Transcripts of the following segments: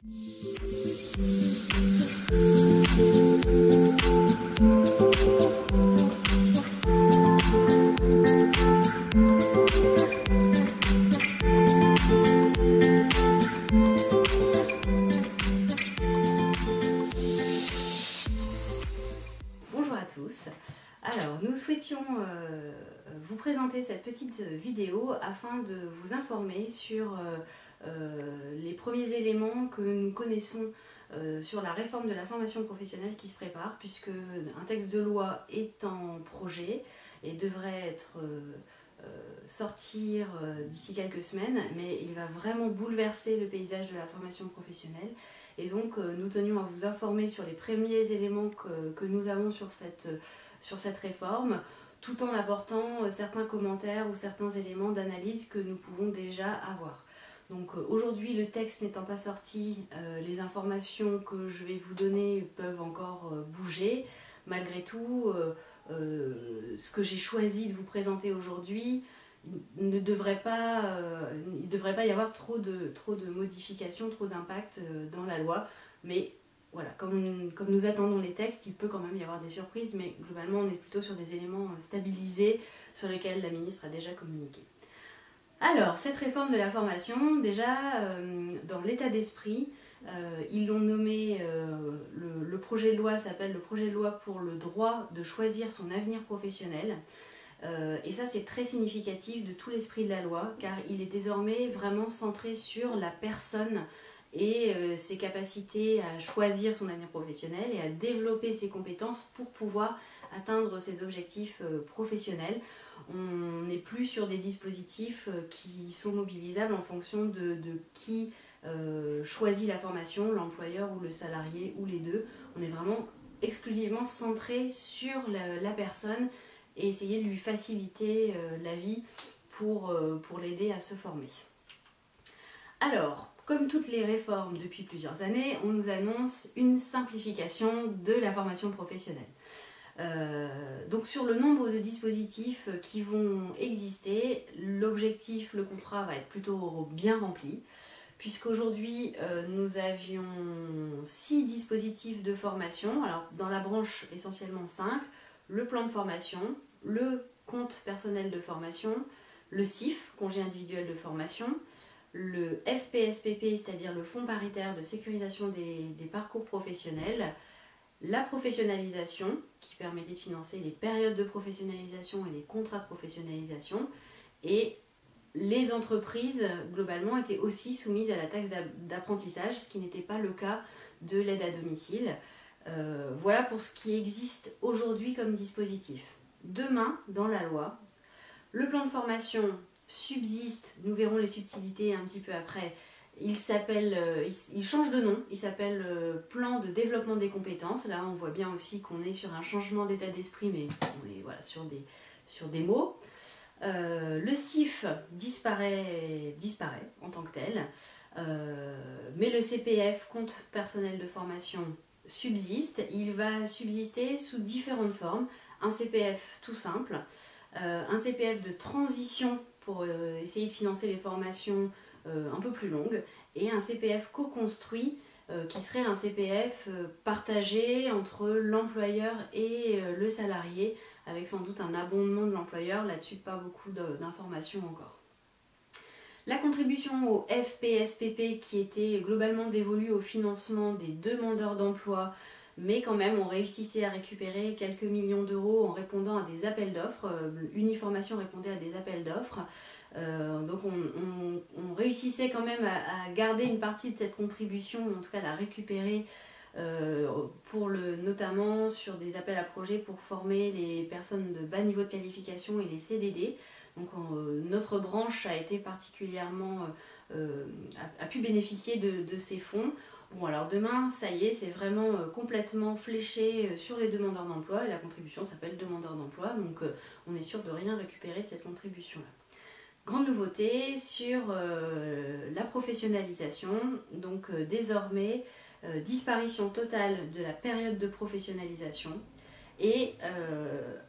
Bonjour à tous. Alors, nous souhaitions vous présenter cette petite vidéo afin de vous informer sur les premiers éléments que nous connaissons sur la réforme de la formation professionnelle qui se prépare, puisque un texte de loi est en projet et devrait être sortir d'ici quelques semaines, mais il va vraiment bouleverser le paysage de la formation professionnelle. Et donc nous tenions à vous informer sur les premiers éléments que nous avons sur cette réforme, tout en apportant certains commentaires ou certains éléments d'analyse que nous pouvons déjà avoir. Donc aujourd'hui, le texte n'étant pas sorti, les informations que je vais vous donner peuvent encore bouger. Malgré tout, ce que j'ai choisi de vous présenter aujourd'hui, il ne devrait pas y avoir trop de modifications, trop d'impact dans la loi. Mais voilà, comme nous attendons les textes, il peut quand même y avoir des surprises, mais globalement on est plutôt sur des éléments stabilisés sur lesquels la ministre a déjà communiqué. Alors, cette réforme de la formation, déjà dans l'état d'esprit, ils l'ont nommé, le projet de loi s'appelle le projet de loi pour le droit de choisir son avenir professionnel. Et ça, c'est très significatif de tout l'esprit de la loi, car il est désormais vraiment centré sur la personne et ses capacités à choisir son avenir professionnel et à développer ses compétences pour pouvoir atteindre ses objectifs professionnels. On n'est plus sur des dispositifs qui sont mobilisables en fonction de qui choisit la formation, l'employeur ou le salarié ou les deux. On est vraiment exclusivement centré sur la personne et essayer de lui faciliter la vie pour l'aider à se former. Alors, comme toutes les réformes depuis plusieurs années, on nous annonce une simplification de la formation professionnelle. Donc sur le nombre de dispositifs qui vont exister, l'objectif, le contrat va être plutôt bien rempli, puisqu'aujourd'hui nous avions 6 dispositifs de formation, alors dans la branche essentiellement 5, le plan de formation, le compte personnel de formation, le CIF, congé individuel de formation, le FPSPP, c'est-à-dire le fonds paritaire de sécurisation des parcours professionnels, la professionnalisation, qui permettait de financer les périodes de professionnalisation et les contrats de professionnalisation, et les entreprises, globalement, étaient aussi soumises à la taxe d'apprentissage, ce qui n'était pas le cas de l'aide à domicile. Voilà pour ce qui existe aujourd'hui comme dispositif. Demain, dans la loi, le plan de formation subsiste, nous verrons les subtilités un petit peu après. Il change de nom, il s'appelle plan de développement des compétences. Là, on voit bien aussi qu'on est sur un changement d'état d'esprit, mais on est voilà, sur des mots. Le CIF disparaît en tant que tel, mais le CPF, compte personnel de formation, subsiste. Il va subsister sous différentes formes. Un CPF tout simple, un CPF de transition pour essayer de financer les formations un peu plus longues, et un CPF co-construit qui serait un CPF partagé entre l'employeur et le salarié, avec sans doute un abondement de l'employeur. Là-dessus, pas beaucoup d'informations encore. La contribution au FPSPP, qui était globalement dévolue au financement des demandeurs d'emploi, mais quand même on réussissait à récupérer quelques millions d'euros en répondant à des appels d'offres. Uniformation répondait à des appels d'offres. Donc on réussissait quand même à garder une partie de cette contribution, en tout cas la récupérer notamment sur des appels à projets pour former les personnes de bas niveau de qualification et les CDD. Donc notre branche a été particulièrement a pu bénéficier de ces fonds. Bon, alors demain, ça y est, c'est vraiment complètement fléché sur les demandeurs d'emploi, et la contribution s'appelle demandeur d'emploi, donc on est sûr de rien récupérer de cette contribution-là. Grande nouveauté sur la professionnalisation, donc désormais disparition totale de la période de professionnalisation et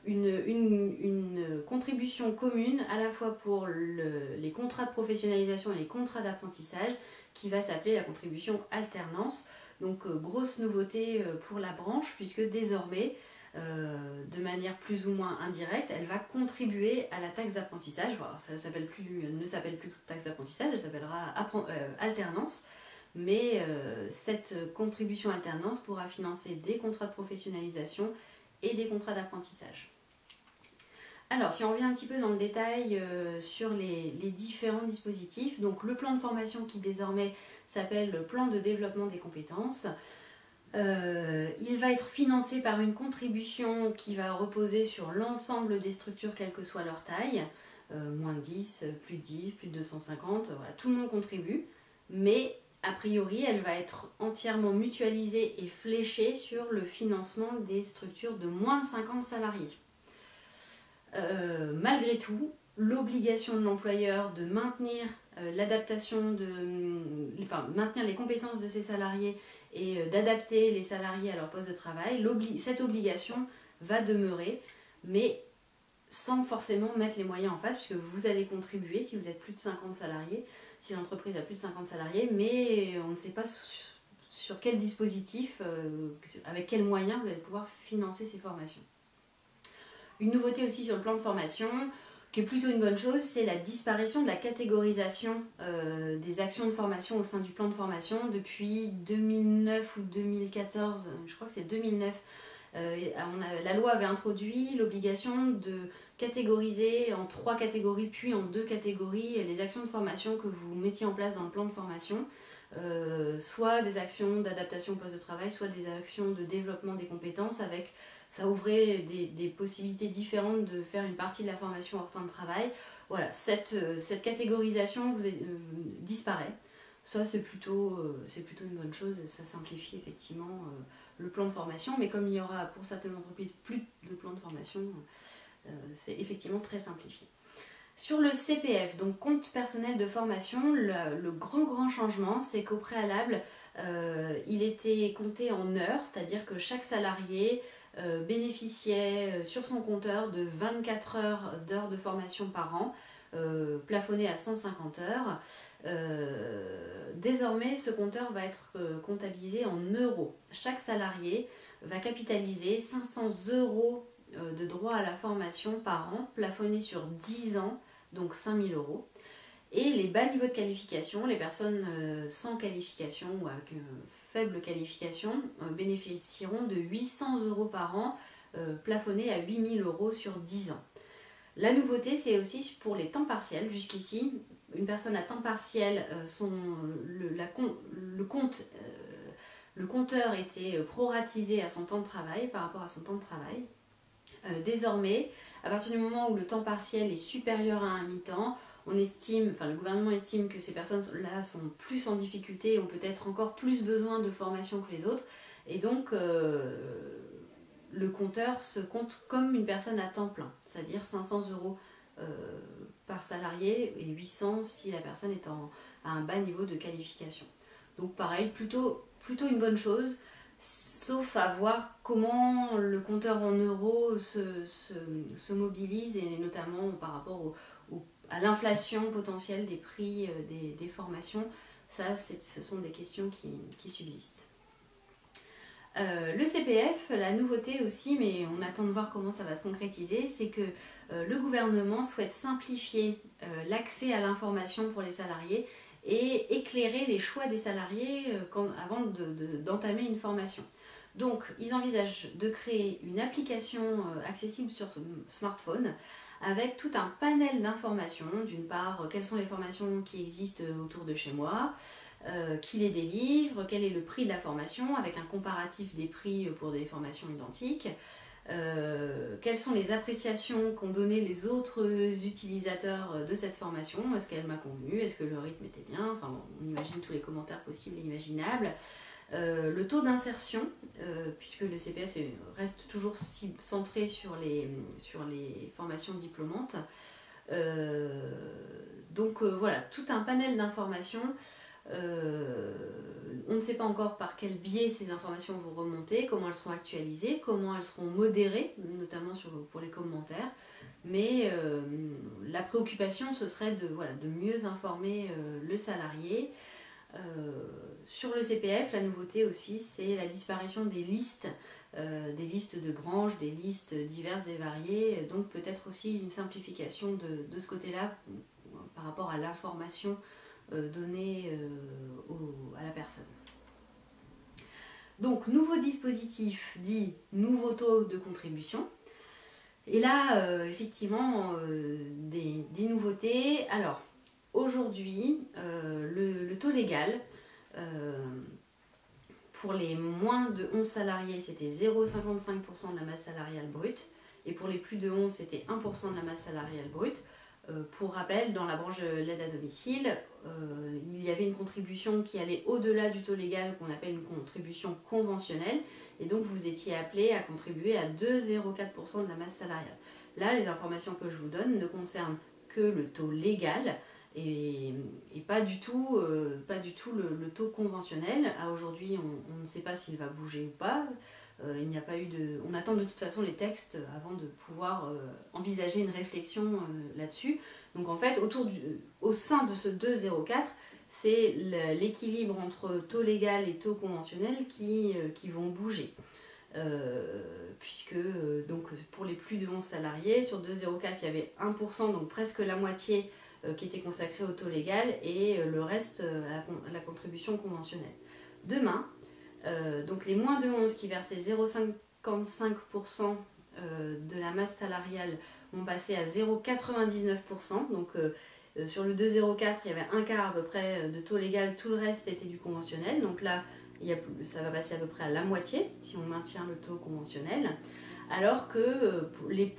une contribution commune à la fois pour les contrats de professionnalisation et les contrats d'apprentissage, qui va s'appeler la contribution alternance. Donc grosse nouveauté pour la branche, puisque désormais, de manière plus ou moins indirecte, elle va contribuer à la taxe d'apprentissage. Voilà, ça ne s'appelle plus taxe d'apprentissage, elle s'appellera alternance. Mais cette contribution alternance pourra financer des contrats de professionnalisation et des contrats d'apprentissage. Alors, si on revient un petit peu dans le détail sur les différents dispositifs, donc le plan de formation qui désormais s'appelle le plan de développement des compétences, il va être financé par une contribution qui va reposer sur l'ensemble des structures, quelle que soit leur taille, moins 10, plus 10, plus de 250, voilà, tout le monde contribue, mais a priori, elle va être entièrement mutualisée et fléchée sur le financement des structures de moins de 50 salariés. Malgré tout, l'obligation de l'employeur de maintenir maintenir les compétences de ses salariés et d'adapter les salariés à leur poste de travail, cette obligation va demeurer, mais sans forcément mettre les moyens en face, puisque vous allez contribuer si vous êtes plus de 50 salariés, si l'entreprise a plus de 50 salariés, mais on ne sait pas sur quel dispositif, avec quels moyens vous allez pouvoir financer ces formations. Une nouveauté aussi sur le plan de formation, qui est plutôt une bonne chose, c'est la disparition de la catégorisation des actions de formation au sein du plan de formation depuis 2009 ou 2014, je crois que c'est 2009. La loi avait introduit l'obligation de catégoriser en 3 catégories, puis en 2 catégories les actions de formation que vous mettiez en place dans le plan de formation, soit des actions d'adaptation au poste de travail, soit des actions de développement des compétences. Ça ouvrait des possibilités différentes de faire une partie de la formation hors temps de travail. Voilà, cette catégorisation disparaît. Ça, c'est plutôt une bonne chose, ça simplifie effectivement le plan de formation, mais comme il y aura pour certaines entreprises plus de plan de formation, c'est effectivement très simplifié. Sur le CPF, donc compte personnel de formation, le grand changement, c'est qu'au préalable, il était compté en heures, c'est-à-dire que chaque salarié bénéficiait sur son compteur de 24 heures d'heures de formation par an, plafonné à 150 heures. Désormais, ce compteur va être comptabilisé en euros. Chaque salarié va capitaliser 500 euros de droit à la formation par an, plafonné sur 10 ans, donc 5000 euros. Et les bas niveaux de qualification, les personnes sans qualification ou avec faible qualification, bénéficieront de 800 euros par an, plafonnés à 8000 euros sur 10 ans. La nouveauté, c'est aussi pour les temps partiels. Jusqu'ici, une personne à temps partiel, le compteur était proratisé à son temps de travail par rapport à son temps de travail. Désormais, à partir du moment où le temps partiel est supérieur à un mi-temps, le gouvernement estime que ces personnes-là sont plus en difficulté et ont peut-être encore plus besoin de formation que les autres. Et donc, le compteur se compte comme une personne à temps plein, c'est-à-dire 500 euros par salarié et 800 si la personne est à un bas niveau de qualification. Donc pareil, plutôt une bonne chose, sauf à voir comment le compteur en euros se mobilise, et notamment par rapport à l'inflation potentielle des prix des formations. Ça, ce sont des questions qui subsistent. Le CPF, la nouveauté aussi, mais on attend de voir comment ça va se concrétiser, c'est que le gouvernement souhaite simplifier l'accès à l'information pour les salariés et éclairer les choix des salariés avant d'entamer une formation. Donc, ils envisagent de créer une application accessible sur smartphone avec tout un panel d'informations. D'une part, quelles sont les formations qui existent autour de chez moi, qui les délivre, quel est le prix de la formation, avec un comparatif des prix pour des formations identiques, quelles sont les appréciations qu'ont donné les autres utilisateurs de cette formation, est-ce qu'elle m'a convenu, est-ce que le rythme était bien, enfin bon, on imagine tous les commentaires possibles et imaginables. Le taux d'insertion, puisque le CPF reste toujours centré sur les formations diplômantes. Donc voilà, tout un panel d'informations. On ne sait pas encore par quel biais ces informations vont remonter, comment elles seront actualisées, comment elles seront modérées, notamment pour les commentaires. Mais la préoccupation, ce serait de mieux informer le salarié. Sur le CPF, la nouveauté aussi, c'est la disparition des listes de branches, des listes diverses et variées, donc peut-être aussi une simplification de ce côté-là par rapport à l'information donnée à la personne. Donc, nouveau dispositif dit nouveau taux de contribution. Et là, effectivement, des nouveautés. Alors, aujourd'hui, le taux légal, pour les moins de 11 salariés, c'était 0,55% de la masse salariale brute. Et pour les plus de 11, c'était 1% de la masse salariale brute. Pour rappel, dans la branche de l'aide à domicile, il y avait une contribution qui allait au-delà du taux légal qu'on appelle une contribution conventionnelle. Et donc, vous étiez appelé à contribuer à 2,04% de la masse salariale. Là, les informations que je vous donne ne concernent que le taux légal et pas du tout le taux conventionnel. À aujourd'hui, on ne sait pas s'il va bouger ou pas. Il n'y a pas eu de... On attend de toute façon les textes avant de pouvoir envisager une réflexion là-dessus. Donc en fait, au sein de ce 2,04, c'est l'équilibre entre taux légal et taux conventionnel qui vont bouger. Puisque donc, pour les plus de 11 salariés, sur 2,04, il y avait 1%, donc presque la moitié qui était consacrée au taux légal et le reste à la contribution conventionnelle. Demain, donc les moins de 11 qui versaient 0,55% de la masse salariale vont passer à 0,99%. Donc sur le 2,04, il y avait un quart à peu près de taux légal, tout le reste c'était du conventionnel. Donc là, ça va passer à peu près à la moitié si on maintient le taux conventionnel. Alors que les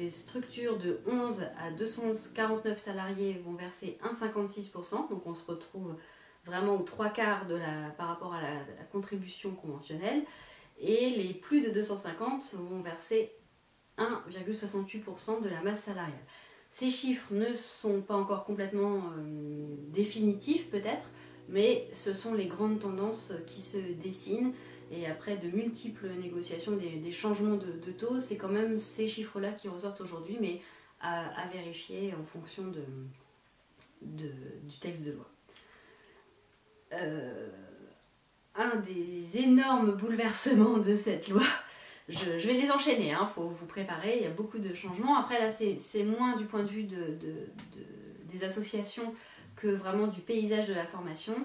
structures de 11 à 249 salariés vont verser 1,56%. Donc on se retrouve vraiment aux 3/4 par rapport à la contribution conventionnelle. Et les plus de 250 vont verser 1,68% de la masse salariale. Ces chiffres ne sont pas encore complètement définitifs peut-être, mais ce sont les grandes tendances qui se dessinent. Et après de multiples négociations, des changements de taux, c'est quand même ces chiffres-là qui ressortent aujourd'hui, mais à vérifier en fonction du texte de loi. Un des énormes bouleversements de cette loi, je vais les enchaîner, il faut vous préparer, il y a beaucoup de changements. Après là, c'est moins du point de vue des associations que vraiment du paysage de la formation.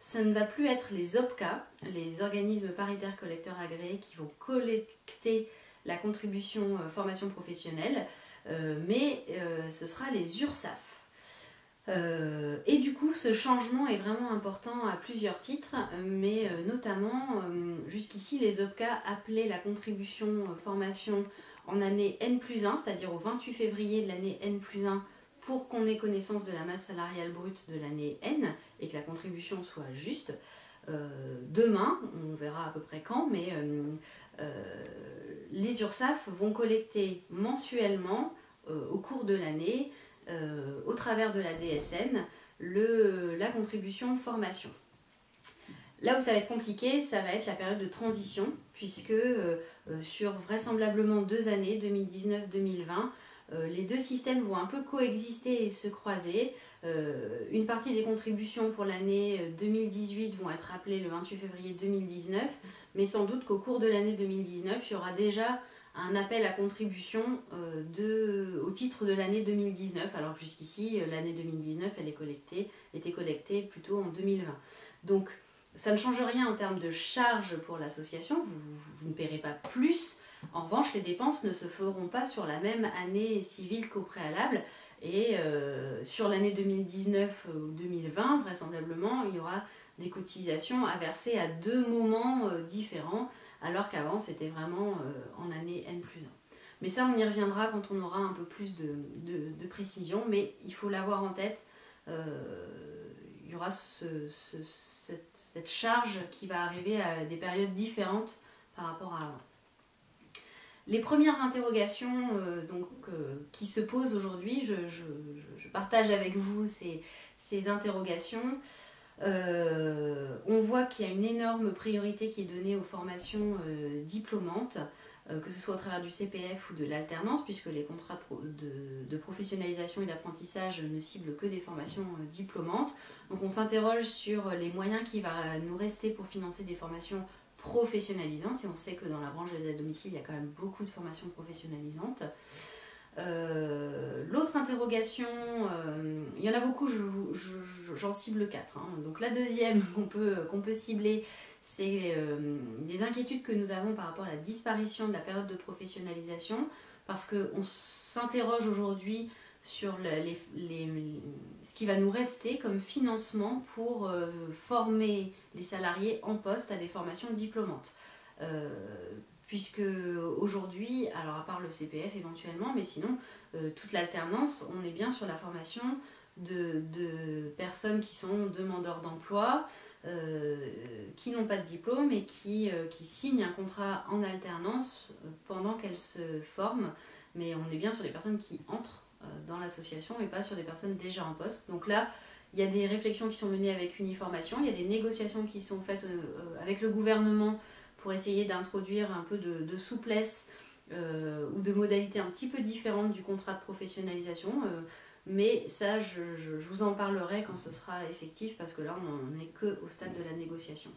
Ça ne va plus être les OPCA, les organismes paritaires collecteurs agréés, qui vont collecter la contribution formation professionnelle, mais ce sera les URSSAF. Et du coup, ce changement est vraiment important à plusieurs titres, mais notamment, jusqu'ici, les OPCA appelaient la contribution formation en année N+1, c'est-à-dire au 28 février de l'année N+1, pour qu'on ait connaissance de la masse salariale brute de l'année N et que la contribution soit juste. Demain, on verra à peu près quand, mais les URSSAF vont collecter mensuellement au cours de l'année, au travers de la DSN, la contribution formation. Là où ça va être compliqué, ça va être la période de transition, puisque sur vraisemblablement 2 années, 2019-2020, les deux systèmes vont un peu coexister et se croiser. Une partie des contributions pour l'année 2018 vont être appelées le 28 février 2019, mais sans doute qu'au cours de l'année 2019, il y aura déjà un appel à contribution au titre de l'année 2019, alors que jusqu'ici, l'année 2019, elle était collectée plutôt en 2020. Donc, ça ne change rien en termes de charges pour l'association, vous ne paierez pas plus. En revanche, les dépenses ne se feront pas sur la même année civile qu'au préalable. Et sur l'année 2019 ou 2020, vraisemblablement, il y aura des cotisations à verser à 2 moments différents, alors qu'avant, c'était vraiment en année N+1. Mais ça, on y reviendra quand on aura un peu plus de précision, mais il faut l'avoir en tête. Il y aura cette charge qui va arriver à des périodes différentes par rapport à avant. Les premières interrogations qui se posent aujourd'hui, je partage avec vous ces interrogations. On voit qu'il y a une énorme priorité qui est donnée aux formations diplômantes. que ce soit au travers du CPF ou de l'alternance, puisque les contrats de professionnalisation et d'apprentissage ne ciblent que des formations diplômantes. Donc on s'interroge sur les moyens qui vont nous rester pour financer des formations professionnalisantes, et on sait que dans la branche de l'aide à domicile, il y a quand même beaucoup de formations professionnalisantes. L'autre interrogation, il y en a beaucoup, j'en cible 4. Hein. Donc la deuxième qu'on peut cibler, c'est des inquiétudes que nous avons par rapport à la disparition de la période de professionnalisation, parce qu'on s'interroge aujourd'hui sur ce qui va nous rester comme financement pour former les salariés en poste à des formations diplômantes. Puisque aujourd'hui, alors à part le CPF éventuellement, mais sinon, toute l'alternance, on est bien sur la formation de personnes qui sont demandeurs d'emploi, qui n'ont pas de diplôme et qui signent un contrat en alternance pendant qu'elles se forment. Mais on est bien sur des personnes qui entrent dans l'association et pas sur des personnes déjà en poste. Donc là, il y a des réflexions qui sont menées avec Uniformation, il y a des négociations qui sont faites avec le gouvernement pour essayer d'introduire un peu de souplesse ou de modalités un petit peu différentes du contrat de professionnalisation. Mais ça, je vous en parlerai quand ce sera effectif, parce que là, on n'est qu'au stade de la négociation.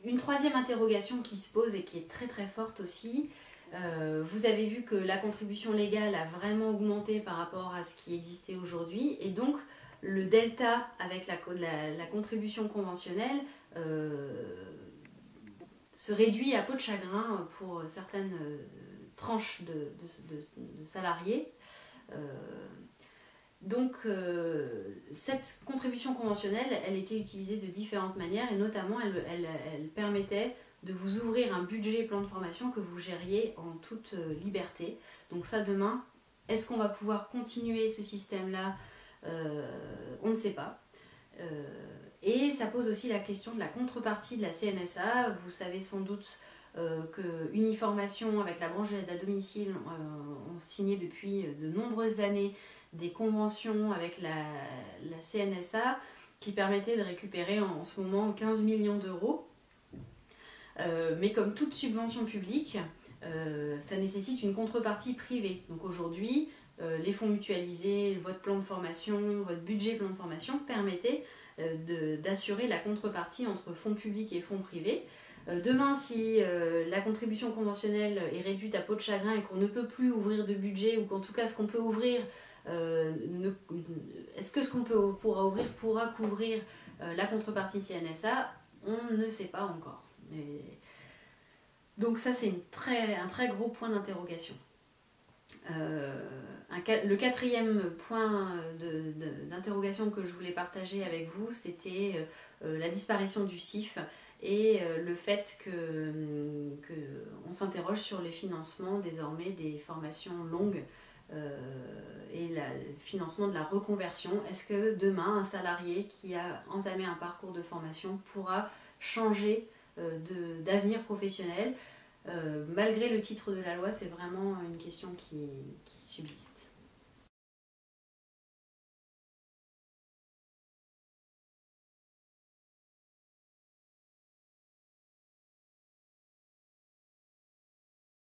Une troisième interrogation qui se pose et qui est très très forte aussi, vous avez vu que la contribution légale a vraiment augmenté par rapport à ce qui existait aujourd'hui, et donc le delta avec la contribution conventionnelle se réduit à peau de chagrin pour certaines tranches de salariés. Donc cette contribution conventionnelle, elle était utilisée de différentes manières, et notamment elle permettait de vous ouvrir un budget plan de formation que vous gériez en toute liberté. Donc ça, demain, est-ce qu'on va pouvoir continuer ce système-là ? On ne sait pas. Et ça pose aussi la question de la contrepartie de la CNSA. Vous savez sans doute que Uniformation avec la branche de l'aide à domicile ont signé depuis de nombreuses années des conventions avec la CNSA qui permettaient de récupérer en ce moment 15 millions d'euros. Mais comme toute subvention publique, ça nécessite une contrepartie privée. Donc aujourd'hui, les fonds mutualisés, votre plan de formation, votre budget plan de formation permettaient d'assurer la contrepartie entre fonds publics et fonds privés. Demain, si la contribution conventionnelle est réduite à peau de chagrin et qu'on ne peut plus ouvrir de budget, ou qu'en tout cas ce qu'on peut ouvrir, est-ce que ce qu'on pourra ouvrir pourra couvrir la contrepartie CNSA? On ne sait pas encore. Donc ça, c'est un très gros point d'interrogation. Le quatrième point d'interrogation que je voulais partager avec vous, c'était la disparition du CIF et le fait qu'on s'interroge sur les financements désormais des formations longues et le financement de la reconversion. Est-ce que demain, un salarié qui a entamé un parcours de formation pourra changer d'avenir professionnel? Malgré le titre de la loi, c'est vraiment une question qui subsiste.